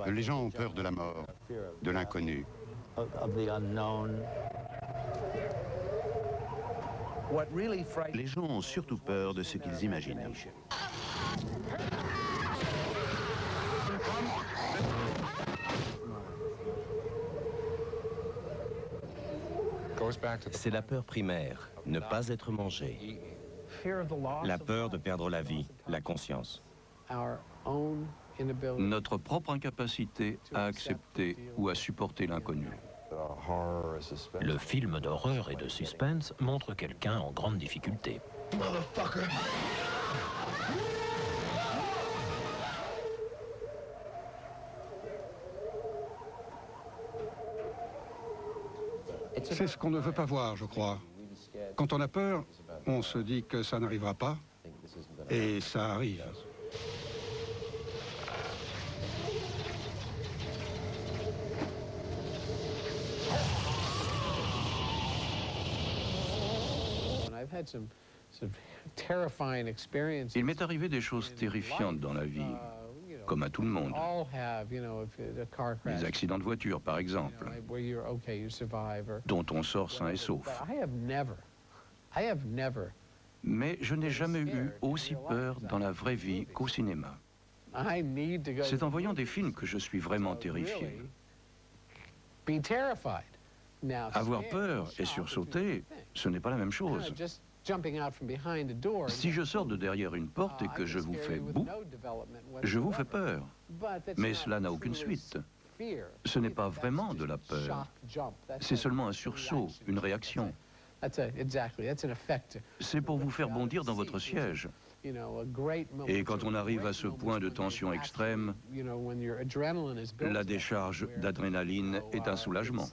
Les gens ont peur de la mort, de l'inconnu. Les gens ont surtout peur de ce qu'ils imaginent. C'est la peur primaire, ne pas être mangé. La peur de perdre la vie, la conscience. Notre propre incapacité à accepter ou à supporter l'inconnu. Le film d'horreur et de suspense montre quelqu'un en grande difficulté. C'est ce qu'on ne veut pas voir, je crois. Quand on a peur, on se dit que ça n'arrivera pas, et ça arrive. Il m'est arrivé des choses terrifiantes dans la vie, comme à tout le monde. Les accidents de voiture, par exemple, dont on sort sain et sauf. Mais je n'ai jamais eu aussi peur dans la vraie vie qu'au cinéma. C'est en voyant des films que je suis vraiment terrifié. Avoir peur et sursauter, ce n'est pas la même chose. Si je sors de derrière une porte et que je vous fais boum, je vous fais peur. Mais cela n'a aucune suite. Ce n'est pas vraiment de la peur. C'est seulement un sursaut, une réaction. C'est pour vous faire bondir dans votre siège. Et quand on arrive à ce point de tension extrême, la décharge d'adrénaline est un soulagement.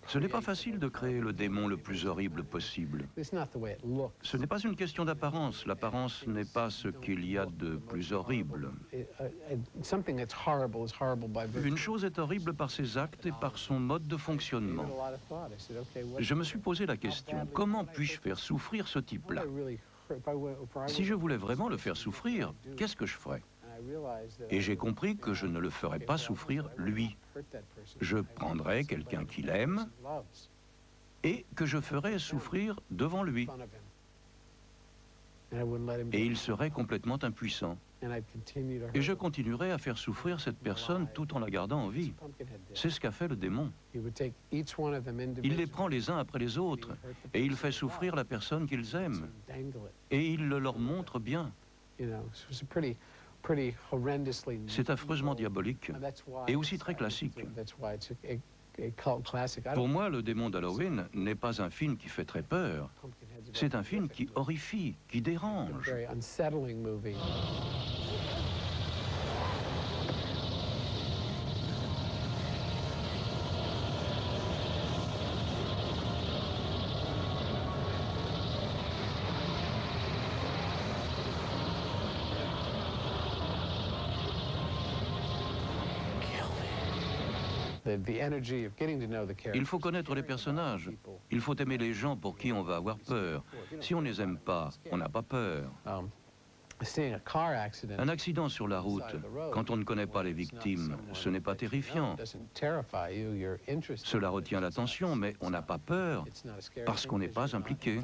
Ce n'est pas facile de créer le démon le plus horrible possible. Ce n'est pas une question d'apparence. L'apparence n'est pas ce qu'il y a de plus horrible. Une chose est horrible par ses actes et par son mode de fonctionnement. Je me suis posé la question, comment puis-je faire souffrir ce type-là? Si je voulais vraiment le faire souffrir, qu'est-ce que je ferais? Et j'ai compris que je ne le ferais pas souffrir, lui. Je prendrais quelqu'un qu'il aime et que je ferais souffrir devant lui. Et il serait complètement impuissant. Et je continuerai à faire souffrir cette personne tout en la gardant en vie. C'est ce qu'a fait le démon. Il les prend les uns après les autres et il fait souffrir la personne qu'ils aiment. Et il le leur montre bien. C'est affreusement diabolique et aussi très classique. Pour moi, le démon d'Halloween n'est pas un film qui fait très peur. C'est un film qui horrifie, qui dérange. Il faut connaître les personnages. Il faut aimer les gens pour qui on va avoir peur. Si on ne les aime pas, on n'a pas peur. Un accident sur la route, quand on ne connaît pas les victimes, ce n'est pas terrifiant. Cela retient l'attention, mais on n'a pas peur parce qu'on n'est pas impliqué.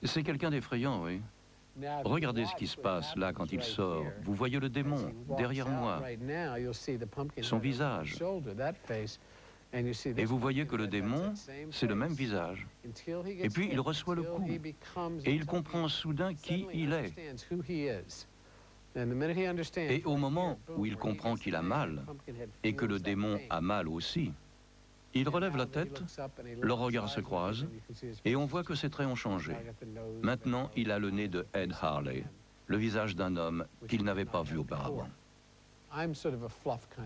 C'est quelqu'un d'effrayant, oui. Regardez ce qui se passe là quand il sort. Vous voyez le démon derrière moi, son visage. Et vous voyez que le démon, c'est le même visage. Et puis il reçoit le coup. Et il comprend soudain qui il est. Et au moment où il comprend qu'il a mal, et que le démon a mal aussi, il relève la tête, leurs regards se croisent, et on voit que ses traits ont changé. Maintenant, il a le nez de Ed Harley, le visage d'un homme qu'il n'avait pas vu auparavant.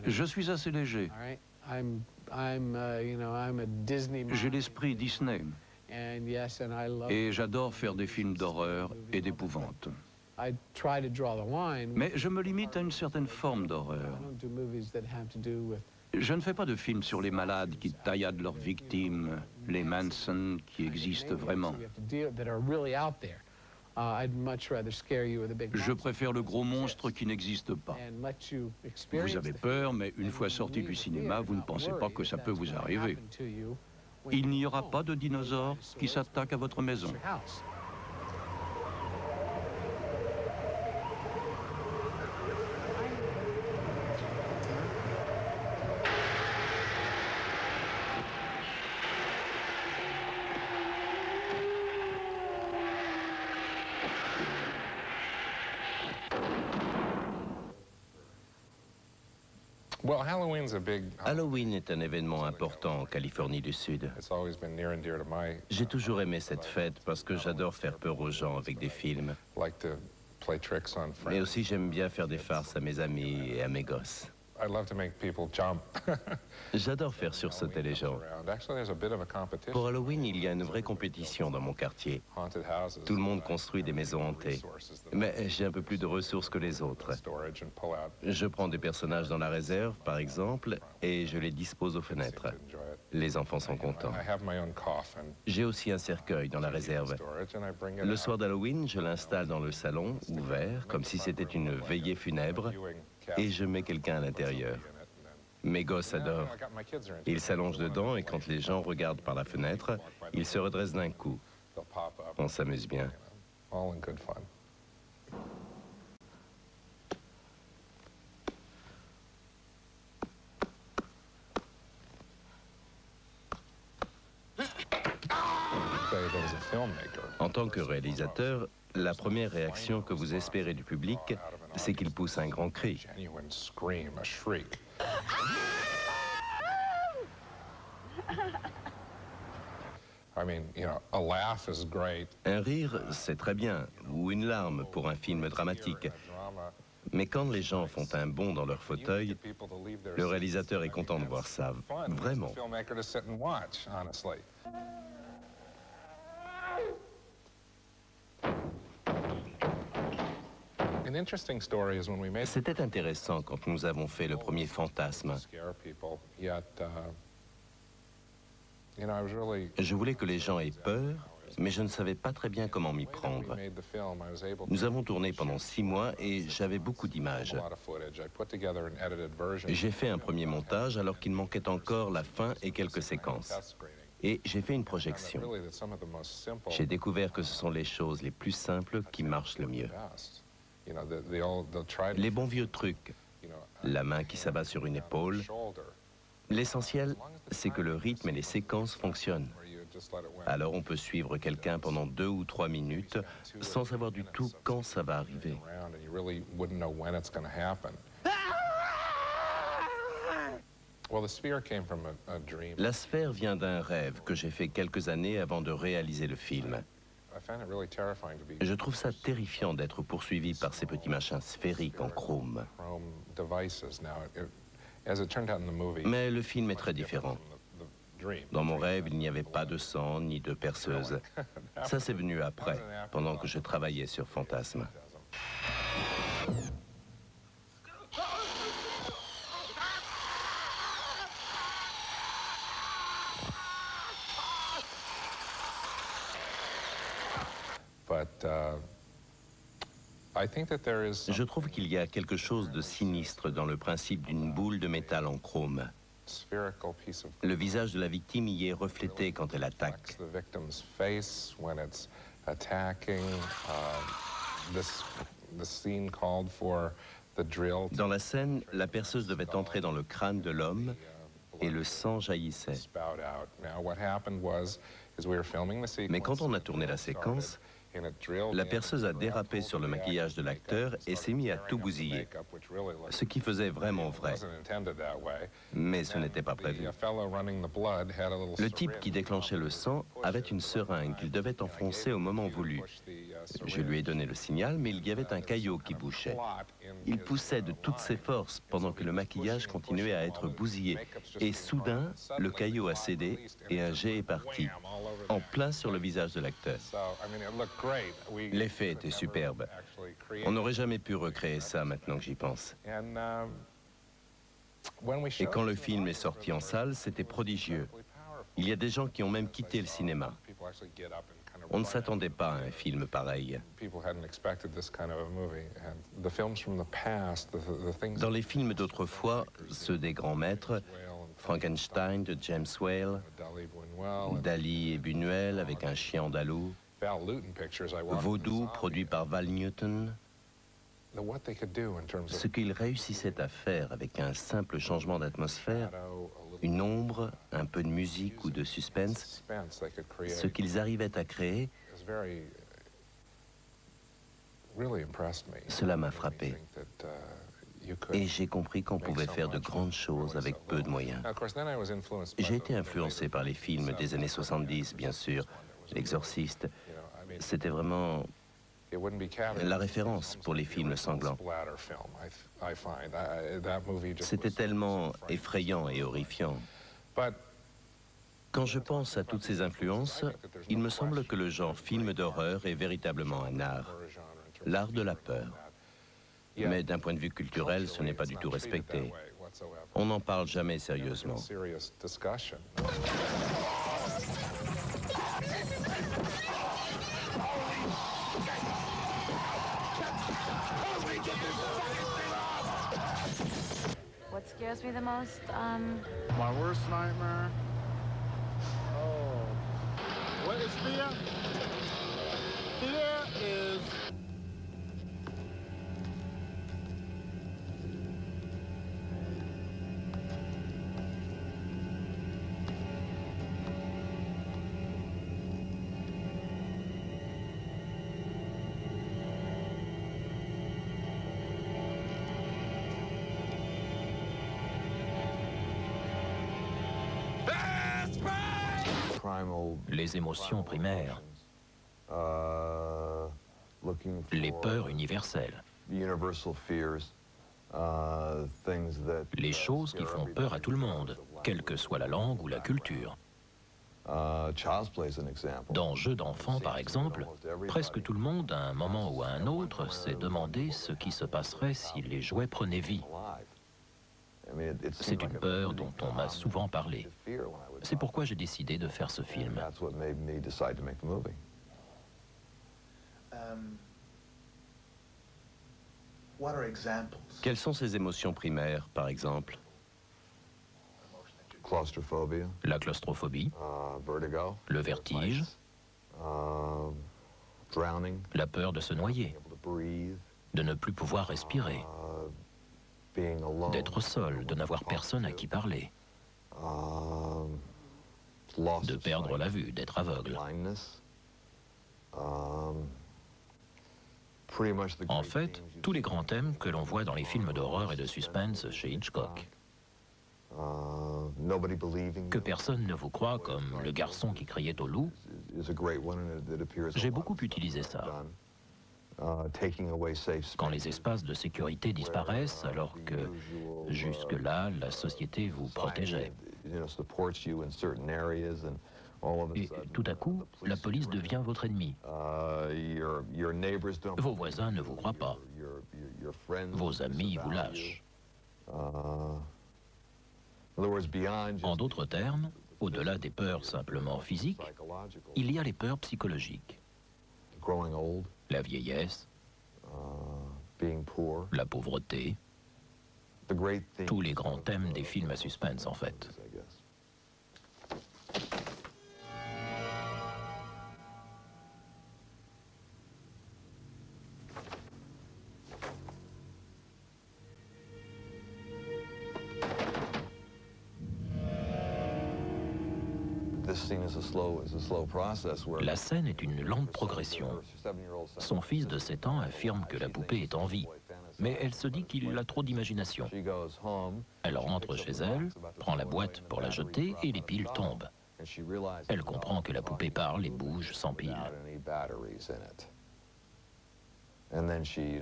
Je suis assez léger. J'ai l'esprit Disney. Et j'adore faire des films d'horreur et d'épouvante. Mais je me limite à une certaine forme d'horreur. Je ne fais pas de films sur les malades qui tailladent leurs victimes, les Manson qui existent vraiment. Je préfère le gros monstre qui n'existe pas. Vous avez peur, mais une fois sorti du cinéma, vous ne pensez pas que ça peut vous arriver. Il n'y aura pas de dinosaures qui s'attaquent à votre maison. Halloween est un événement important en Californie du Sud. J'ai toujours aimé cette fête parce que j'adore faire peur aux gens avec des films. Mais aussi j'aime bien faire des farces à mes amis et à mes gosses. J'adore faire sursauter les gens. Pour Halloween, il y a une vraie compétition dans mon quartier. Tout le monde construit des maisons hantées. Mais j'ai un peu plus de ressources que les autres. Je prends des personnages dans la réserve, par exemple, et je les dispose aux fenêtres. Les enfants sont contents. J'ai aussi un cercueil dans la réserve. Le soir d'Halloween, je l'installe dans le salon, ouvert, comme si c'était une veillée funèbre, et je mets quelqu'un à l'intérieur. Mes gosses adorent. Ils s'allongent dedans et quand les gens regardent par la fenêtre, ils se redressent d'un coup. On s'amuse bien. En tant que réalisateur, la première réaction que vous espérez du public, c'est qu'il pousse un grand cri. Un rire, c'est très bien, ou une larme pour un film dramatique. Mais quand les gens font un bond dans leur fauteuil, le réalisateur est content de voir ça, vraiment. C'était intéressant quand nous avons fait le premier Fantasme. Je voulais que les gens aient peur, mais je ne savais pas très bien comment m'y prendre. Nous avons tourné pendant 6 mois et j'avais beaucoup d'images. J'ai fait un premier montage alors qu'il manquait encore la fin et quelques séquences. Et j'ai fait une projection. J'ai découvert que ce sont les choses les plus simples qui marchent le mieux. Les bons vieux trucs, la main qui s'abat sur une épaule. L'essentiel, c'est que le rythme et les séquences fonctionnent. Alors on peut suivre quelqu'un pendant 2 ou 3 minutes sans savoir du tout quand ça va arriver. La sphère vient d'un rêve que j'ai fait quelques années avant de réaliser le film. Je trouve ça terrifiant d'être poursuivi par ces petits machins sphériques en chrome. Mais le film est très différent. Dans mon rêve, il n'y avait pas de sang ni de perceuse. Ça, c'est venu après, pendant que je travaillais sur Fantasme. Je trouve qu'il y a quelque chose de sinistre dans le principe d'une boule de métal en chrome. Le visage de la victime y est reflété quand elle attaque. Dans la scène, la perceuse devait entrer dans le crâne de l'homme et le sang jaillissait. Mais quand on a tourné la séquence, la perceuse a dérapé sur le maquillage de l'acteur et s'est mis à tout bousiller, ce qui faisait vraiment vrai. Mais ce n'était pas prévu. Le type qui déclenchait le sang avait une seringue qu'il devait enfoncer au moment voulu. Je lui ai donné le signal, mais il y avait un caillot qui bouchait. Il poussait de toutes ses forces pendant que le maquillage continuait à être bousillé. Et soudain, le caillot a cédé et un jet est parti, en plein sur le visage de l'acteur. L'effet était superbe. On n'aurait jamais pu recréer ça maintenant que j'y pense. Et quand le film est sorti en salle, c'était prodigieux. Il y a des gens qui ont même quitté le cinéma. On ne s'attendait pas à un film pareil. Dans les films d'autrefois, ceux des grands maîtres, Frankenstein de James Whale, Dali et Buñuel avec un chien andalou, Vaudou produit par Val Newton, ce qu'ils réussissaient à faire avec un simple changement d'atmosphère, une ombre, un peu de musique ou de suspense, ce qu'ils arrivaient à créer, cela m'a frappé. Et j'ai compris qu'on pouvait faire de grandes choses avec peu de moyens. J'ai été influencé par les films des années 70, bien sûr. L'Exorciste, c'était vraiment la référence pour les films sanglants. C'était tellement effrayant et horrifiant. Quand je pense à toutes ces influences, il me semble que le genre film d'horreur est véritablement un art, l'art de la peur. Mais d'un point de vue culturel, ce n'est pas du tout respecté. On n'en parle jamais sérieusement. What scares me the most? My worst nightmare? Oh. What is fear? Fear is... Les émotions primaires, les peurs universelles, les choses qui font peur à tout le monde, quelle que soit la langue ou la culture. Dans Jeux d'enfants, par exemple, presque tout le monde, à un moment ou à un autre, s'est demandé ce qui se passerait si les jouets prenaient vie. C'est une peur dont on m'a souvent parlé. C'est pourquoi j'ai décidé de faire ce film. Quelles sont ces émotions primaires, par exemple? La claustrophobie, le vertige, la peur de se noyer, de ne plus pouvoir respirer, d'être seul, de n'avoir personne à qui parler, de perdre la vue, d'être aveugle. En fait, tous les grands thèmes que l'on voit dans les films d'horreur et de suspense chez Hitchcock. Que personne ne vous croit, comme Le garçon qui criait au loup. J'ai beaucoup utilisé ça. Quand les espaces de sécurité disparaissent, alors que jusque-là, la société vous protégeait. Et tout à coup, la police devient votre ennemi. Vos voisins ne vous croient pas. Vos amis vous lâchent. En d'autres termes, au-delà des peurs simplement physiques, il y a les peurs psychologiques. La vieillesse, la pauvreté, tous les grands thèmes des films à suspense en fait. La scène est une lente progression. Son fils de 7 ans affirme que la poupée est en vie, mais elle se dit qu'il a trop d'imagination. Elle rentre chez elle, prend la boîte pour la jeter et les piles tombent. Elle comprend que la poupée parle et bouge sans piles.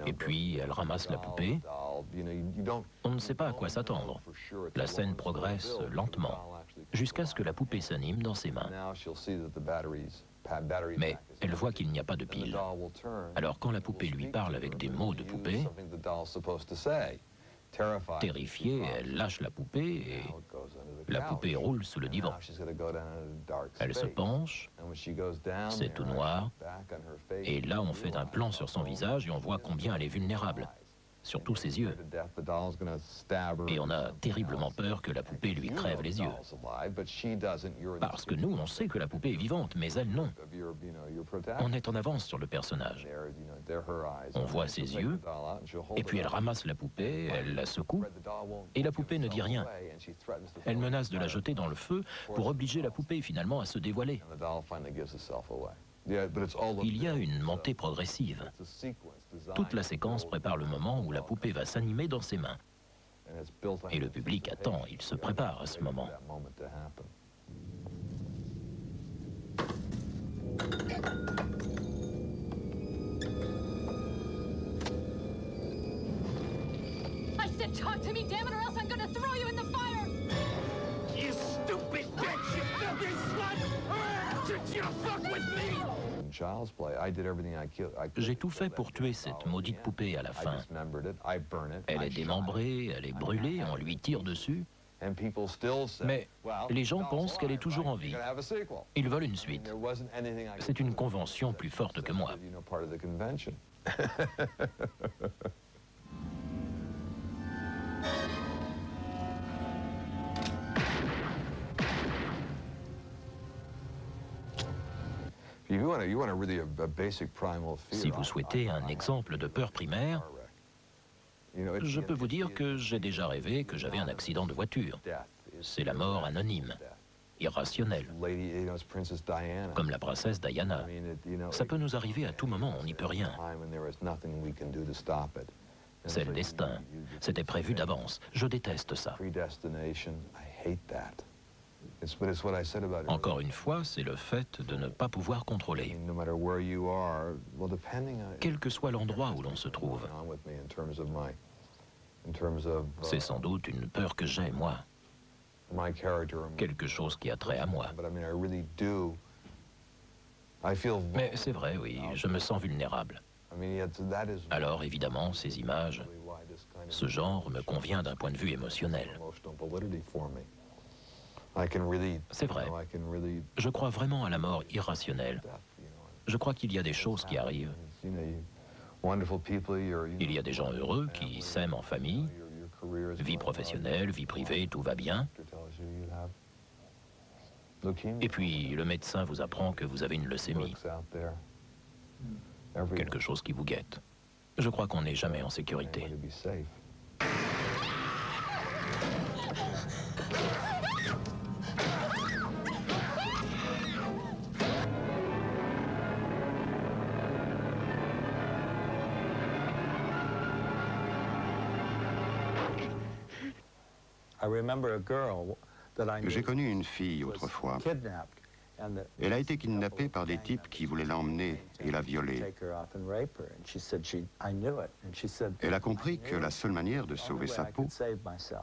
Et puis elle ramasse la poupée. On ne sait pas à quoi s'attendre. La scène progresse lentement, jusqu'à ce que la poupée s'anime dans ses mains. Mais elle voit qu'il n'y a pas de pile. Alors quand la poupée lui parle avec des mots de poupée, Terrifiée, elle lâche la poupée et la poupée roule sous le divan. Elle se penche, c'est tout noir, et là on fait un plan sur son visage et on voit combien elle est vulnérable, surtout ses yeux. Et on a terriblement peur que la poupée lui crève les yeux. Parce que nous, on sait que la poupée est vivante, mais elle non. On est en avance sur le personnage. On voit ses yeux, et puis elle ramasse la poupée, elle la secoue, et la poupée ne dit rien. Elle menace de la jeter dans le feu pour obliger la poupée finalement à se dévoiler. Il y a une montée progressive. Toute la séquence prépare le moment où la poupée va s'animer dans ses mains. Et le public attend, il se prépare à ce moment. I said talk to me, damn it, or else I'm gonna throw you in the fire! You stupid bitch! You filthy slut! Did you fuck with me? J'ai tout fait pour tuer cette maudite poupée à la fin. Elle est démembrée, elle est brûlée, on lui tire dessus. Mais les gens pensent qu'elle est toujours en vie. Ils veulent une suite. C'est une convention plus forte que moi. Si vous souhaitez un exemple de peur primaire, je peux vous dire que j'ai déjà rêvé que j'avais un accident de voiture. C'est la mort anonyme, irrationnelle, comme la princesse Diana. Ça peut nous arriver à tout moment, on n'y peut rien. C'est le destin, c'était prévu d'avance. Je déteste ça. Encore une fois, c'est le fait de ne pas pouvoir contrôler. Quel que soit l'endroit où l'on se trouve. C'est sans doute une peur que j'ai, moi. Quelque chose qui a trait à moi. Mais c'est vrai, oui, je me sens vulnérable. Alors, évidemment, ces images, ce genre me convient d'un point de vue émotionnel. C'est vrai. Je crois vraiment à la mort irrationnelle. Je crois qu'il y a des choses qui arrivent. Il y a des gens heureux qui s'aiment en famille, vie professionnelle, vie privée, tout va bien. Et puis le médecin vous apprend que vous avez une leucémie. Quelque chose qui vous guette. Je crois qu'on n'est jamais en sécurité. J'ai connu une fille autrefois. Elle a été kidnappée par des types qui voulaient l'emmener et la violer. Elle a compris que la seule manière de sauver sa peau,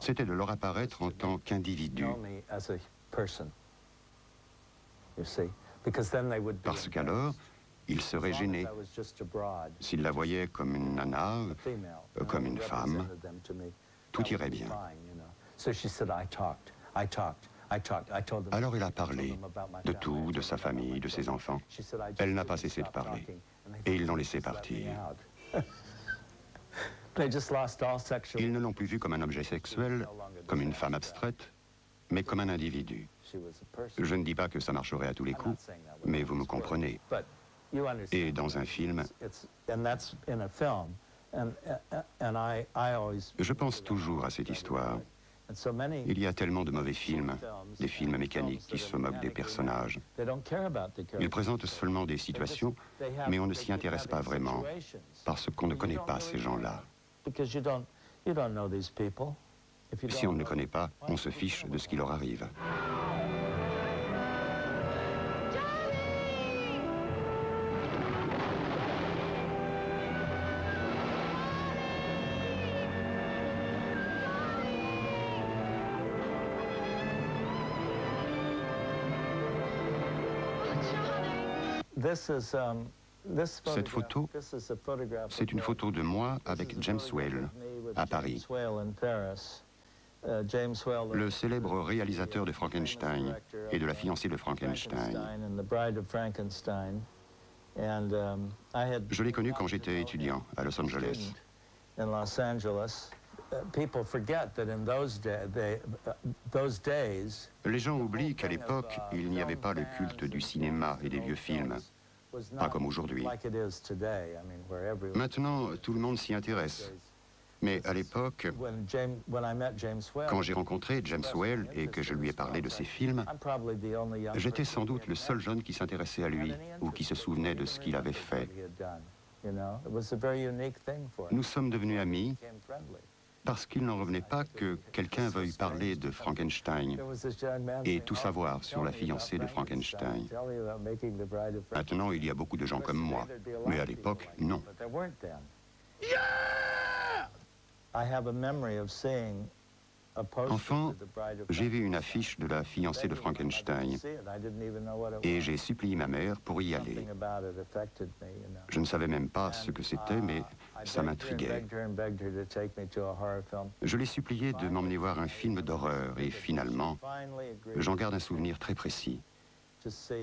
c'était de leur apparaître en tant qu'individu. Parce qu'alors, ils seraient gênés. S'ils la voyaient comme une nana, comme une femme, tout irait bien. Alors elle a parlé de tout, de sa famille, de ses enfants. Elle n'a pas cessé de parler. Et ils l'ont laissé partir. Ils ne l'ont plus vue comme un objet sexuel, comme une femme abstraite, mais comme un individu. Je ne dis pas que ça marcherait à tous les coups, mais vous me comprenez. Et dans un film, je pense toujours à cette histoire. Il y a tellement de mauvais films, des films mécaniques qui se moquent des personnages. Ils présentent seulement des situations, mais on ne s'y intéresse pas vraiment, parce qu'on ne connaît pas ces gens-là. Si on ne les connaît pas, on se fiche de ce qui leur arrive. Cette photo, c'est une photo de moi avec James Whale. à Paris. Le célèbre réalisateur de Frankenstein et de La fiancée de Frankenstein. Je l'ai connu quand j'étais étudiant à Los Angeles. Les gens oublient qu'à l'époque, il n'y avait pas le culte du cinéma et des vieux films, pas comme aujourd'hui. Maintenant, tout le monde s'y intéresse. Mais à l'époque, quand j'ai rencontré James Whale et que je lui ai parlé de ses films, j'étais sans doute le seul jeune qui s'intéressait à lui ou qui se souvenait de ce qu'il avait fait. Nous sommes devenus amis parce qu'il n'en revenait pas que quelqu'un veuille parler de Frankenstein et tout savoir sur la fiancée de Frankenstein. Maintenant, il y a beaucoup de gens comme moi, mais à l'époque, non. Enfant, j'ai vu une affiche de la fiancée de Frankenstein et j'ai supplié ma mère pour y aller. Je ne savais même pas ce que c'était, mais ça m'intriguait. Je l'ai supplié de m'emmener voir un film d'horreur et finalement, j'en garde un souvenir très précis.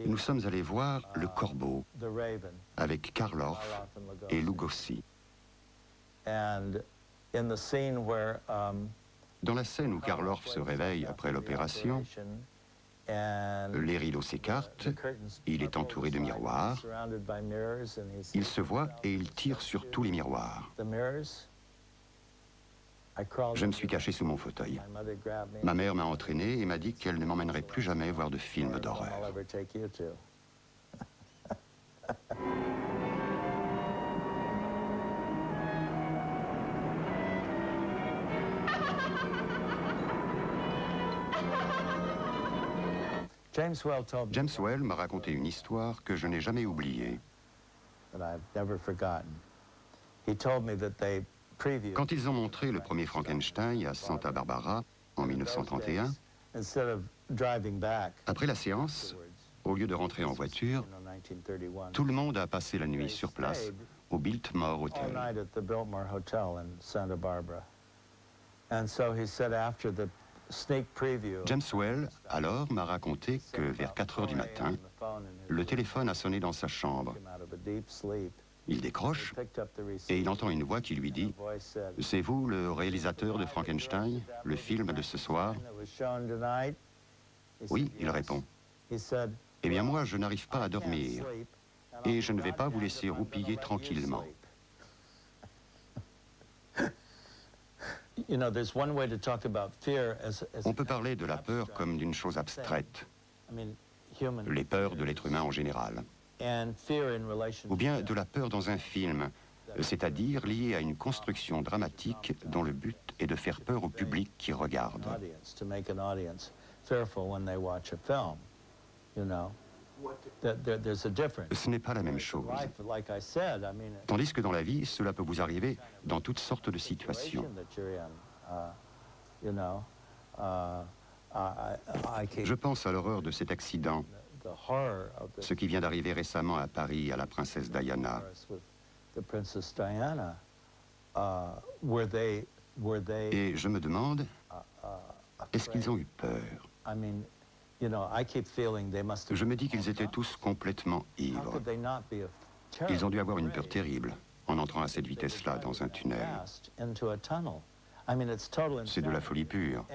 Nous sommes allés voir Le Corbeau avec Carl Orff et Lugosi. Dans la scène où Carl Orff se réveille après l'opération, les rideaux s'écartent, il est entouré de miroirs, il se voit et il tire sur tous les miroirs. Je me suis caché sous mon fauteuil. Ma mère m'a entraîné et m'a dit qu'elle ne m'emmènerait plus jamais voir de films d'horreur. James Whale m'a raconté une histoire que je n'ai jamais oubliée. Quand ils ont montré le premier Frankenstein à Santa Barbara en 1931, après la séance, au lieu de rentrer en voiture, tout le monde a passé la nuit sur place, au Biltmore Hotel. James Whale, alors, m'a raconté que vers 4 heures du matin, le téléphone a sonné dans sa chambre. Il décroche et il entend une voix qui lui dit « C'est vous le réalisateur de Frankenstein, le film de ce soir ?» Oui, il répond. « Eh bien moi, je n'arrive pas à dormir et je ne vais pas vous laisser roupiller tranquillement. » On peut parler de la peur comme d'une chose abstraite, les peurs de l'être humain en général, ou bien de la peur dans un film, c'est-à-dire liée à une construction dramatique dont le but est de faire peur au public qui regarde. Ce n'est pas la même chose. Tandis que dans la vie, cela peut vous arriver dans toutes sortes de situations. Je pense à l'horreur de cet accident, ce qui vient d'arriver récemment à Paris à la princesse Diana. Et je me demande, est-ce qu'ils ont eu peur? Je me dis qu'ils étaient tous complètement ivres. Ils ont dû avoir une peur terrible en entrant à cette vitesse-là dans un tunnel. C'est de la folie pure.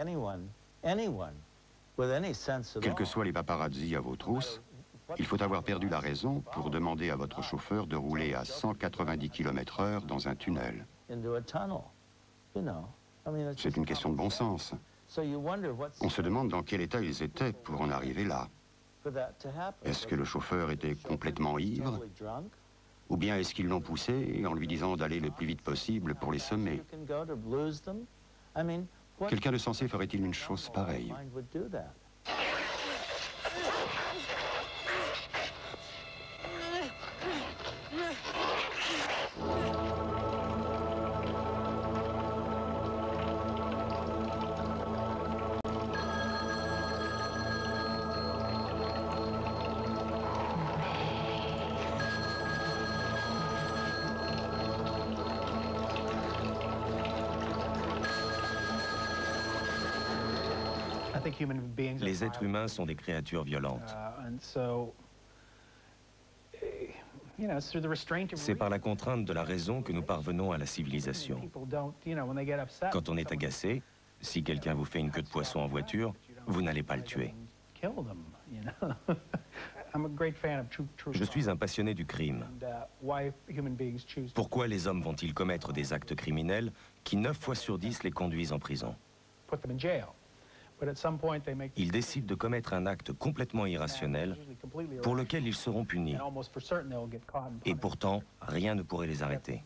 Quels que soient les paparazzi à vos trousses, il faut avoir perdu la raison pour demander à votre chauffeur de rouler à 190 km/h dans un tunnel. C'est une question de bon sens. On se demande dans quel état ils étaient pour en arriver là. Est-ce que le chauffeur était complètement ivre? Ou bien est-ce qu'ils l'ont poussé en lui disant d'aller le plus vite possible pour les semer? Quelqu'un de sensé ferait-il une chose pareille? Les êtres humains sont des créatures violentes. C'est par la contrainte de la raison que nous parvenons à la civilisation. Quand on est agacé, si quelqu'un vous fait une queue de poisson en voiture, vous n'allez pas le tuer. Je suis un passionné du crime. Pourquoi les hommes vont-ils commettre des actes criminels qui 9 fois sur 10 les conduisent en prison? Ils décident de commettre un acte complètement irrationnel pour lequel ils seront punis. Et pourtant, rien ne pourrait les arrêter.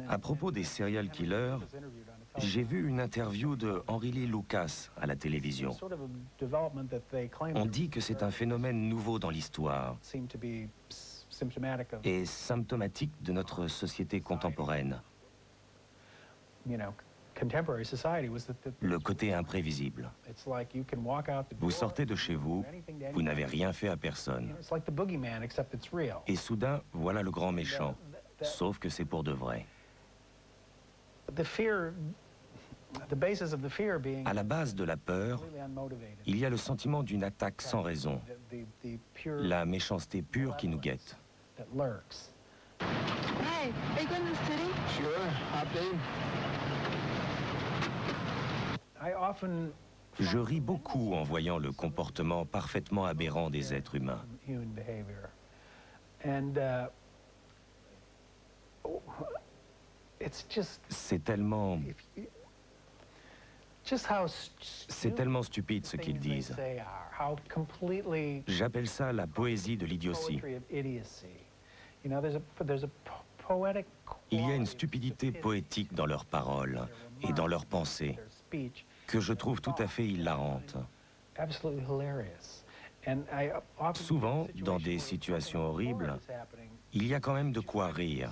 À propos des serial killers, j'ai vu une interview de Henry Lee Lucas à la télévision. On dit que c'est un phénomène nouveau dans l'histoire et symptomatique de notre société contemporaine. Le côté imprévisible. Vous sortez de chez vous, vous n'avez rien fait à personne. Et soudain, voilà le grand méchant, sauf que c'est pour de vrai. À la base de la peur, il y a le sentiment d'une attaque sans raison, la méchanceté pure qui nous guette. Hey, are you going to the city? Sure, hop in. Je ris beaucoup en voyant le comportement parfaitement aberrant des êtres humains. C'est tellement stupide ce qu'ils disent. J'appelle ça la poésie de l'idiotie. Il y a une stupidité poétique dans leurs paroles et dans leurs pensées que je trouve tout à fait hilarante. Souvent, dans des situations horribles, il y a quand même de quoi rire,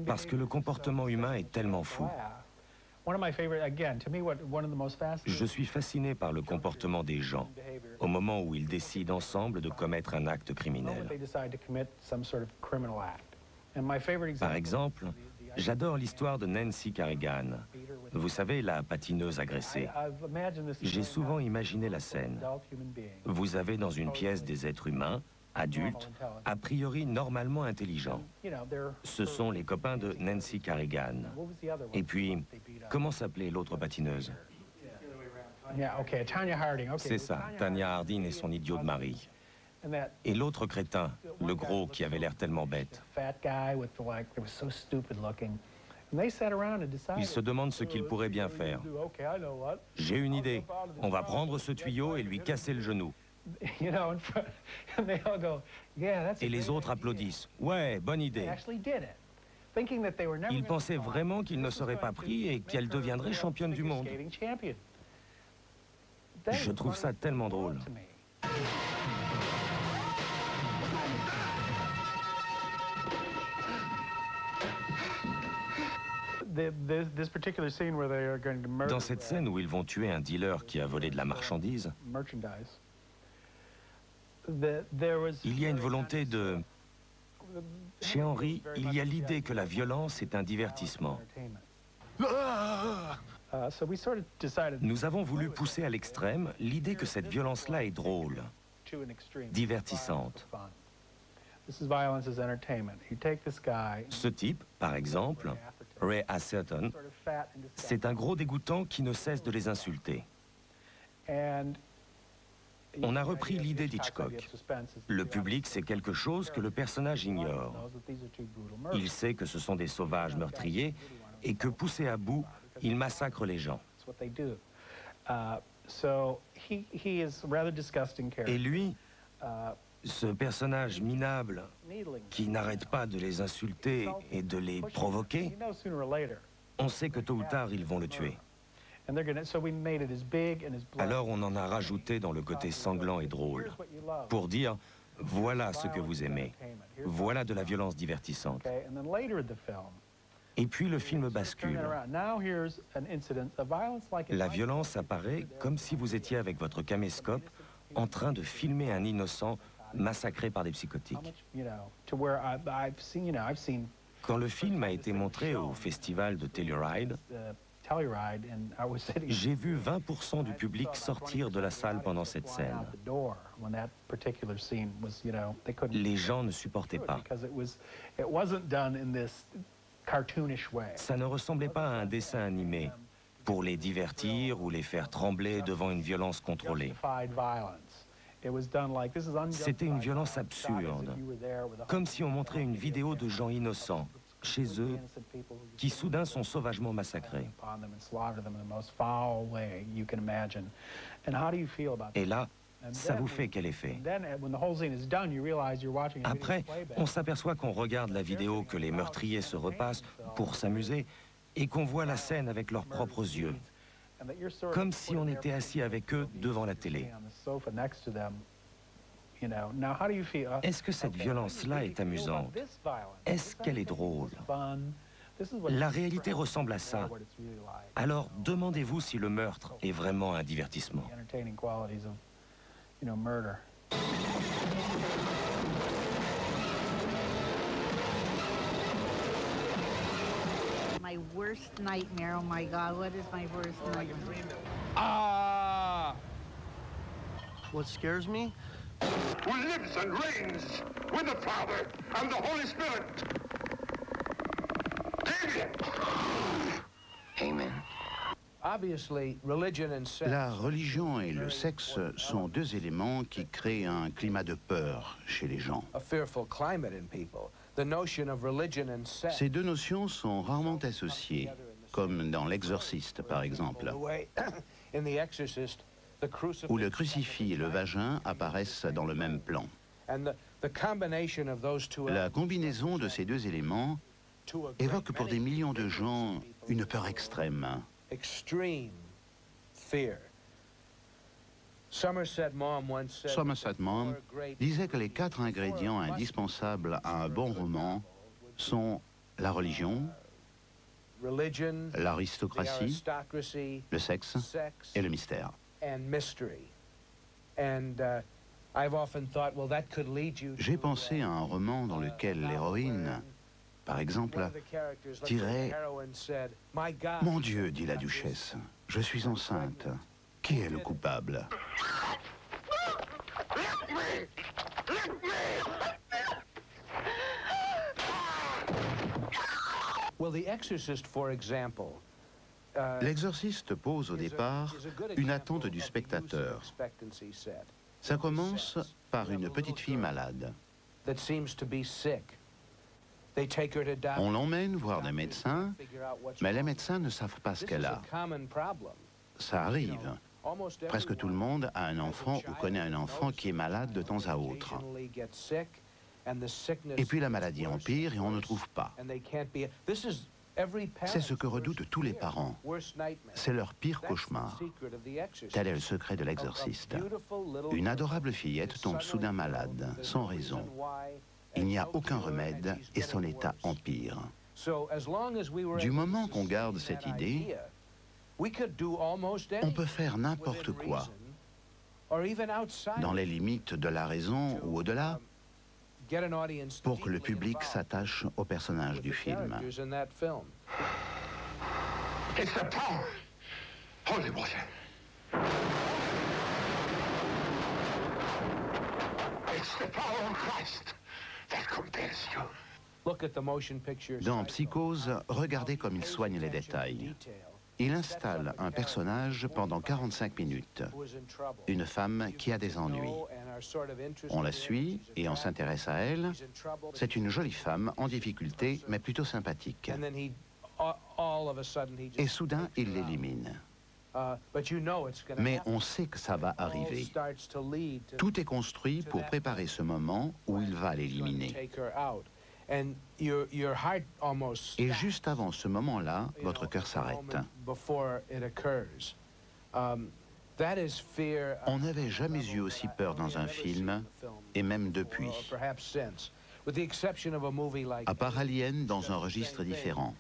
parce que le comportement humain est tellement fou. Je suis fasciné par le comportement des gens au moment où ils décident ensemble de commettre un acte criminel. Par exemple, j'adore l'histoire de Nancy Kerrigan. Vous savez, la patineuse agressée. J'ai souvent imaginé la scène. Vous avez dans une pièce des êtres humains, adultes, a priori normalement intelligents. Ce sont les copains de Nancy Kerrigan. Et puis, comment s'appelait l'autre patineuse? C'est ça, Tanya Harding et son idiot de mari. Et l'autre crétin, le gros qui avait l'air tellement bête. Ils se demandent ce qu'ils pourraient bien faire. J'ai une idée. On va prendre ce tuyau et lui casser le genou. Et les autres applaudissent. Ouais, bonne idée. Ils pensaient vraiment qu'ils ne seraient pas pris et qu'elle deviendrait championne du monde. Je trouve ça tellement drôle. Dans cette scène où ils vont tuer un dealer qui a volé de la marchandise, il y a une volonté de... Chez Henry, il y a l'idée que la violence est un divertissement. Nous avons voulu pousser à l'extrême l'idée que cette violence-là est drôle, divertissante. Ce type, par exemple, Ray Asserton, c'est un gros dégoûtant qui ne cesse de les insulter. On a repris l'idée d'Hitchcock. Le public sait quelque chose que le personnage ignore. Il sait que ce sont des sauvages meurtriers et que, poussés à bout, ils massacrent les gens. Et lui, ce personnage minable qui n'arrête pas de les insulter et de les provoquer, on sait que tôt ou tard, ils vont le tuer. Alors on en a rajouté dans le côté sanglant et drôle, pour dire, voilà ce que vous aimez, voilà de la violence divertissante. Et puis le film bascule. La violence apparaît comme si vous étiez avec votre caméscope en train de filmer un innocent massacré par des psychotiques. Quand le film a été montré au festival de Telluride, j'ai vu 20% du public sortir de la salle pendant cette scène. Les gens ne supportaient pas. Ça ne ressemblait pas à un dessin animé pour les divertir ou les faire trembler devant une violence contrôlée. C'était une violence absurde, comme si on montrait une vidéo de gens innocents, chez eux, qui soudain sont sauvagement massacrés. Et là, ça vous fait quel effet? Après, on s'aperçoit qu'on regarde la vidéo que les meurtriers se repassent pour s'amuser et qu'on voit la scène avec leurs propres yeux, comme si on était assis avec eux devant la télé. Est-ce que cette violence-là est amusante? Est-ce qu'elle est drôle? La réalité ressemble à ça. Alors demandez-vous si le meurtre est vraiment un divertissement. My worst nightmare, oh my God, what is my worst nightmare? What scares me? Who lives and reigns with the Father and the Holy Spirit. Damien! Amen. La religion et le sexe sont deux éléments qui créent un climat de peur chez les gens. Ces deux notions sont rarement associées, comme dans L'Exorciste par exemple, où le crucifix et le vagin apparaissent dans le même plan. La combinaison de ces deux éléments évoque pour des millions de gens une peur extrême. Somerset Maugham disait que les 4 ingrédients indispensables à un bon roman sont la religion, l'aristocratie, le sexe et le mystère. J'ai pensé à un roman dans lequel l'héroïne, par exemple, dirait « Mon Dieu, dit la duchesse, je suis enceinte. Qui est le coupable ?» L'exorciste pose au départ une attente du spectateur. Ça commence par une petite fille malade. On l'emmène voir des médecins, mais les médecins ne savent pas ce qu'elle a. Ça arrive. Presque tout le monde a un enfant ou connaît un enfant qui est malade de temps à autre. Et puis la maladie empire et on ne trouve pas. C'est ce que redoutent tous les parents. C'est leur pire cauchemar. Tel est le secret de l'exorciste. Une adorable fillette tombe soudain malade, sans raison. Il n'y a aucun remède et son état empire. Du moment qu'on garde cette idée, on peut faire n'importe quoi, dans les limites de la raison ou au-delà, pour que le public s'attache au personnage du film. It's the power. Holy water. It's the power of Christ that compels you. Dans Psychose, regardez comme il soigne les détails. Il installe un personnage pendant 45 minutes, une femme qui a des ennuis. On la suit et on s'intéresse à elle. C'est une jolie femme en difficulté, mais plutôt sympathique. Et soudain, il l'élimine. Mais on sait que ça va arriver. Tout est construit pour préparer ce moment où il va l'éliminer. Et juste avant ce moment-là, votre cœur s'arrête. On n'avait jamais eu aussi peur dans un film, et même depuis. À part Alien dans un registre différent.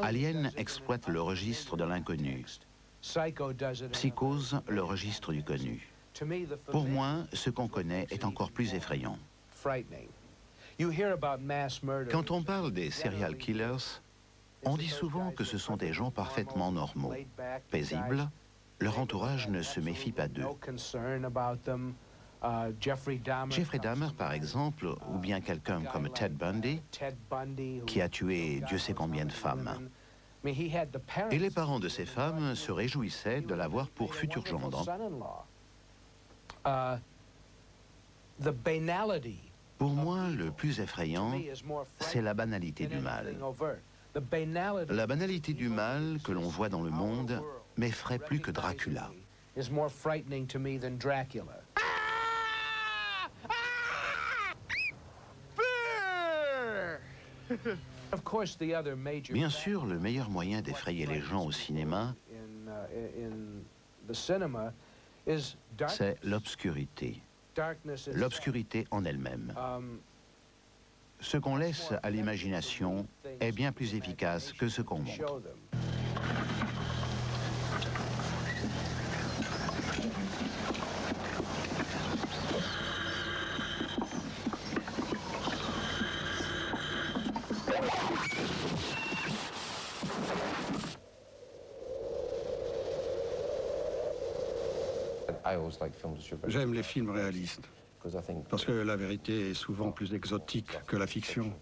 Alien exploite le registre de l'inconnu. Psychose, le registre du connu. Pour moi, ce qu'on connaît est encore plus effrayant. Quand on parle des serial killers, on dit souvent que ce sont des gens parfaitement normaux, paisibles. Leur entourage ne se méfie pas d'eux. Jeffrey Dahmer, par exemple, ou bien quelqu'un comme Ted Bundy, qui a tué Dieu sait combien de femmes. Et les parents de ces femmes se réjouissaient de l'avoir pour futur gendre. Pour moi, le plus effrayant, c'est la banalité du mal. La banalité du mal que l'on voit dans le monde m'effraie plus que Dracula. Bien sûr, le meilleur moyen d'effrayer les gens au cinéma, c'est l'obscurité. L'obscurité en elle-même. Ce qu'on laisse à l'imagination est bien plus efficace que ce qu'on montre. J'aime les films réalistes, parce que la vérité est souvent plus exotique que la fiction.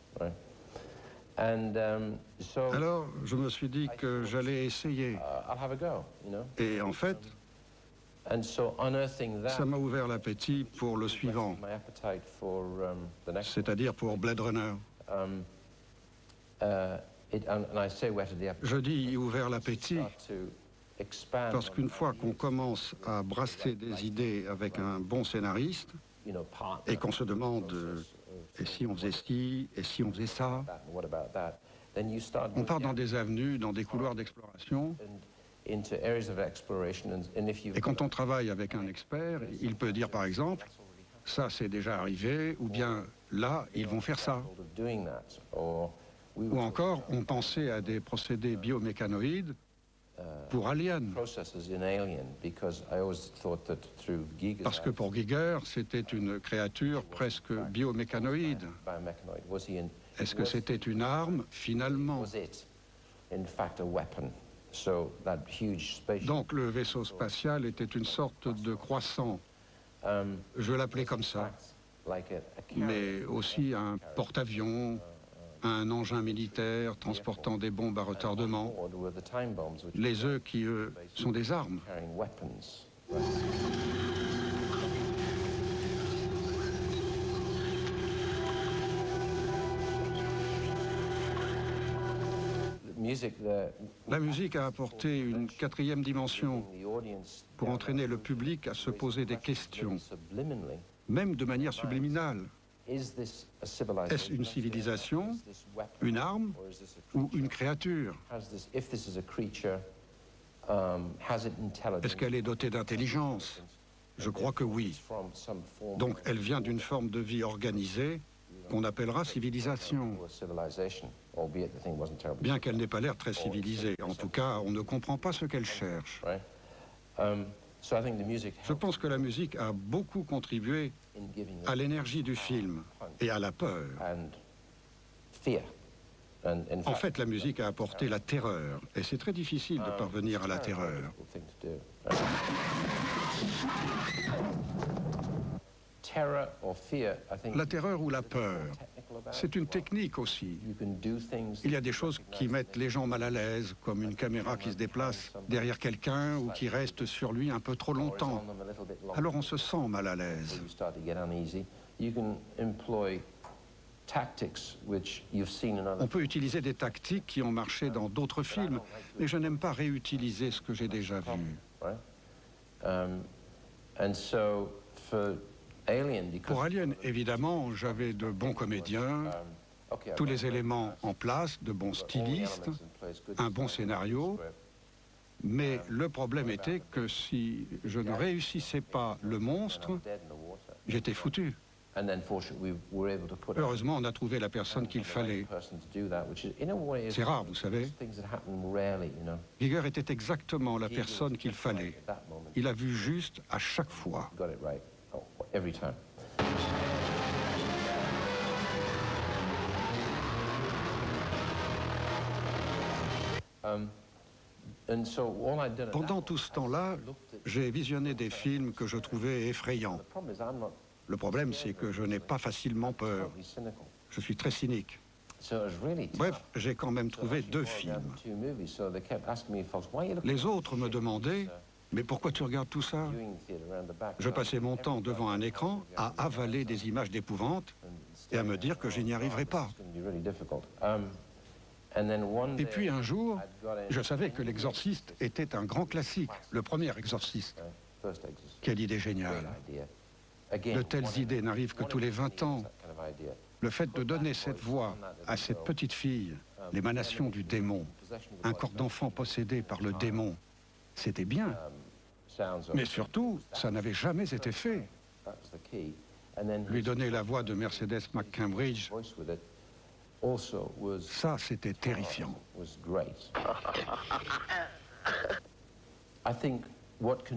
Alors, je me suis dit que j'allais essayer. Et en fait, ça m'a ouvert l'appétit pour le suivant, c'est-à-dire pour Blade Runner. Je dis ouvert l'appétit parce qu'une fois qu'on commence à brasser des idées avec un bon scénariste et qu'on se demande et si on faisait ci, et si on faisait ça, on part dans des avenues, dans des couloirs d'exploration. Et quand on travaille avec un expert, il peut dire par exemple, ça c'est déjà arrivé, ou bien là, ils vont faire ça. Ou encore, on pensait à des procédés biomécanoïdes pour Alien. Parce que pour Giger, c'était une créature presque biomécanoïde. Est-ce que c'était une arme, finalement? Donc le vaisseau spatial était une sorte de croissant. Je l'appelais comme ça. Mais aussi un porte-avions, un engin militaire transportant des bombes à retardement, les œufs qui, eux, sont des armes. La musique a apporté une quatrième dimension pour entraîner le public à se poser des questions, même de manière subliminale. Est-ce une civilisation, une arme ou une créature? Est-ce qu'elle est dotée d'intelligence? Je crois que oui. Donc elle vient d'une forme de vie organisée qu'on appellera civilisation. Bien qu'elle n'ait pas l'air très civilisée. En tout cas, on ne comprend pas ce qu'elle cherche. Je pense que la musique a beaucoup contribué à l'énergie du film et à la peur. En fait, la musique a apporté la terreur, et c'est très difficile de parvenir à la terreur. La terreur ou la peur, c'est une technique aussi. Il y a des choses qui mettent les gens mal à l'aise, comme une caméra qui se déplace derrière quelqu'un ou qui reste sur lui un peu trop longtemps. Alors on se sent mal à l'aise. On peut utiliser des tactiques qui ont marché dans d'autres films, mais je n'aime pas réutiliser ce que j'ai déjà vu. Pour Alien, évidemment, j'avais de bons comédiens, tous les éléments en place, de bons stylistes, un bon scénario, mais le problème était que si je ne réussissais pas le monstre, j'étais foutu. Heureusement, on a trouvé la personne qu'il fallait. C'est rare, vous savez. Giger était exactement la personne qu'il fallait. Il a vu juste à chaque fois. Pendant tout ce temps-là, j'ai visionné des films que je trouvais effrayants. Le problème, c'est que je n'ai pas facilement peur. Je suis très cynique. Bref, j'ai quand même trouvé 2 films. Les autres me demandaient « Mais pourquoi tu regardes tout ça ?» Je passais mon temps devant un écran à avaler des images d'épouvante et à me dire que je n'y arriverais pas. Et puis un jour, je savais que L'Exorciste était un grand classique, le premier Exorciste. Quelle idée géniale! De telles idées n'arrivent que tous les 20 ans. Le fait de donner cette voix à cette petite fille, l'émanation du démon, un corps d'enfant possédé par le démon, c'était bien. Mais surtout, ça n'avait jamais été fait. Lui donner la voix de Mercedes McCambridge, ça, c'était terrifiant.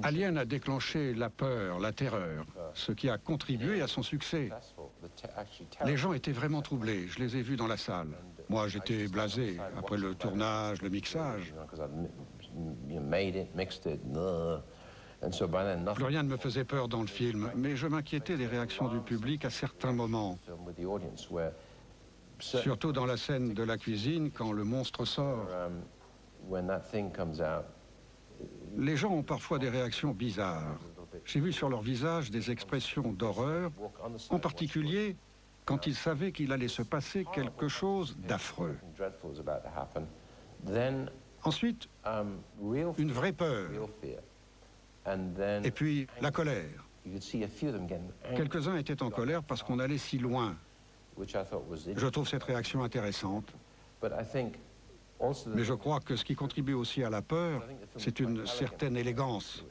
Alien a déclenché la peur, la terreur, ce qui a contribué à son succès. Les gens étaient vraiment troublés, je les ai vus dans la salle. Moi, j'étais blasé après le tournage, le mixage. Plus rien ne me faisait peur dans le film, mais je m'inquiétais des réactions du public à certains moments. Surtout dans la scène de la cuisine, quand le monstre sort. Les gens ont parfois des réactions bizarres. J'ai vu sur leur visage des expressions d'horreur, en particulier quand ils savaient qu'il allait se passer quelque chose d'affreux. Ensuite, une vraie peur. Et puis, la colère. Quelques-uns étaient en colère parce qu'on allait si loin. Je trouve cette réaction intéressante. Mais je crois que ce qui contribue aussi à la peur, c'est une certaine élégance.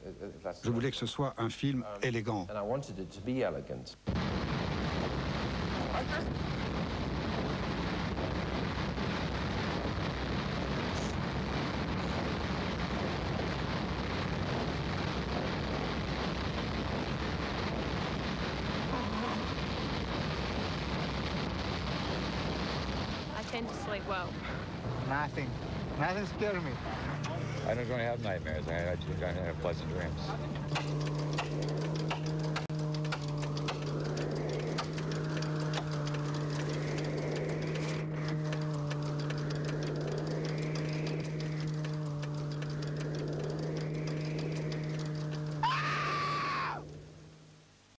Je voulais que ce soit un film élégant. I tend to sleep well. Nothing. Nothing scares me. I don't have nightmares. I just don't have pleasant dreams.